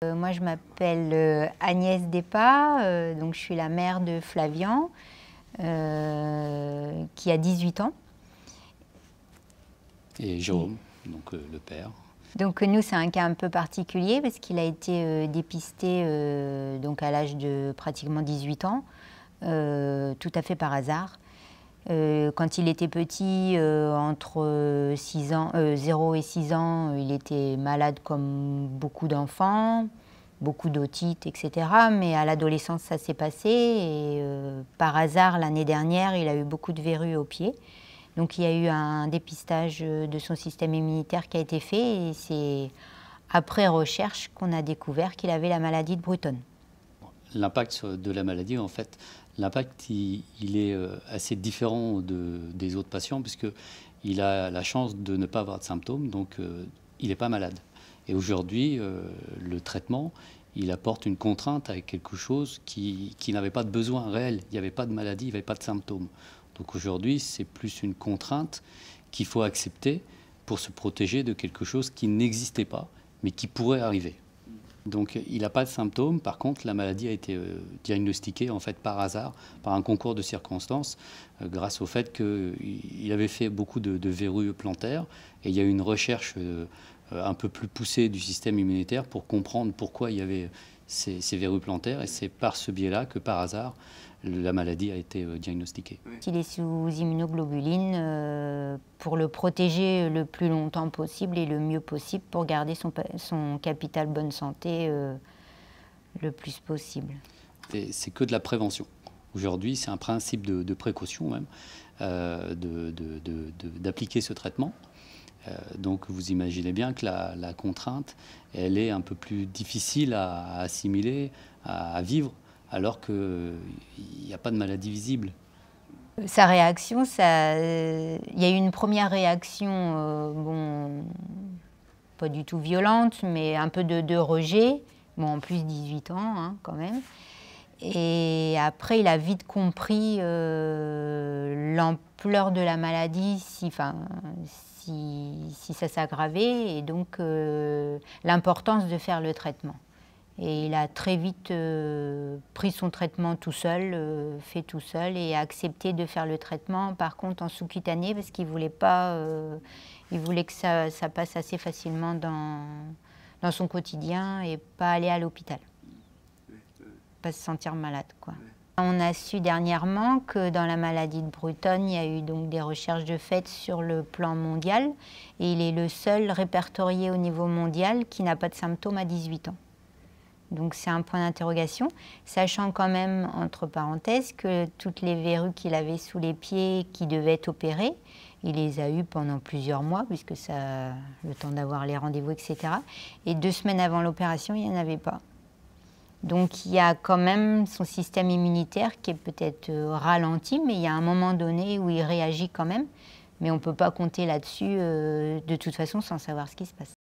Moi, je m'appelle Agnès Despas, donc je suis la mère de Flavian, qui a 18 ans. Et Jérôme, donc le père. Donc nous, c'est un cas un peu particulier parce qu'il a été dépisté donc à l'âge de pratiquement 18 ans, tout à fait par hasard. Quand il était petit, entre 0 et 6 ans, il était malade comme beaucoup d'enfants, beaucoup d'otite, etc. Mais à l'adolescence, ça s'est passé et par hasard, l'année dernière, il a eu beaucoup de verrues aux pieds. Donc il y a eu un dépistage de son système immunitaire qui a été fait et c'est après recherche qu'on a découvert qu'il avait la maladie de Bruton. L'impact de la maladie, en fait, l'impact, il est assez différent des autres patients puisqu'il a la chance de ne pas avoir de symptômes, donc il n'est pas malade. Et aujourd'hui, le traitement, il apporte une contrainte avec quelque chose qui n'avait pas de besoin réel. Il n'y avait pas de maladie, il n'y avait pas de symptômes. Donc aujourd'hui, c'est plus une contrainte qu'il faut accepter pour se protéger de quelque chose qui n'existait pas, mais qui pourrait arriver. Donc il n'a pas de symptômes. Par contre, la maladie a été diagnostiquée en fait par hasard, par un concours de circonstances, grâce au fait qu'il avait fait beaucoup de verrues plantaires. Et il y a eu une recherche un peu plus poussée du système immunitaire pour comprendre pourquoi il y avait ces verrues plantaires. Et c'est par ce biais-là que par hasard, la maladie a été diagnostiquée. Il est sous immunoglobuline pour le protéger le plus longtemps possible et le mieux possible pour garder son capital bonne santé le plus possible. C'est que de la prévention. Aujourd'hui, c'est un principe de précaution même d'appliquer ce traitement. Donc vous imaginez bien que la contrainte, elle est un peu plus difficile à assimiler, à vivre, alors qu'il n'y a pas de maladie visible. Sa réaction, il y a eu une première réaction, bon, pas du tout violente, mais un peu de rejet. Bon, en plus 18 ans, hein, quand même. Et après, il a vite compris l'ampleur de la maladie, si ça s'aggravait, et donc l'importance de faire le traitement. Et il a très vite pris son traitement tout seul, fait tout seul, et a accepté de faire le traitement, par contre en sous-cutané, parce qu'il voulait pas, il voulait que ça passe assez facilement dans son quotidien et pas aller à l'hôpital, pas se sentir malade, quoi. On a su dernièrement que dans la maladie de Bruton, il y a eu donc des recherches de fait sur le plan mondial, et il est le seul répertorié au niveau mondial qui n'a pas de symptômes à 18 ans. Donc c'est un point d'interrogation, sachant quand même, entre parenthèses, que toutes les verrues qu'il avait sous les pieds qui devaient être opérées, il les a eues pendant plusieurs mois, puisque ça a le temps d'avoir les rendez-vous, etc. Et 2 semaines avant l'opération, il n'y en avait pas. Donc il y a quand même son système immunitaire qui est peut-être ralenti, mais il y a un moment donné où il réagit quand même. Mais on ne peut pas compter là-dessus de toute façon sans savoir ce qui se passe.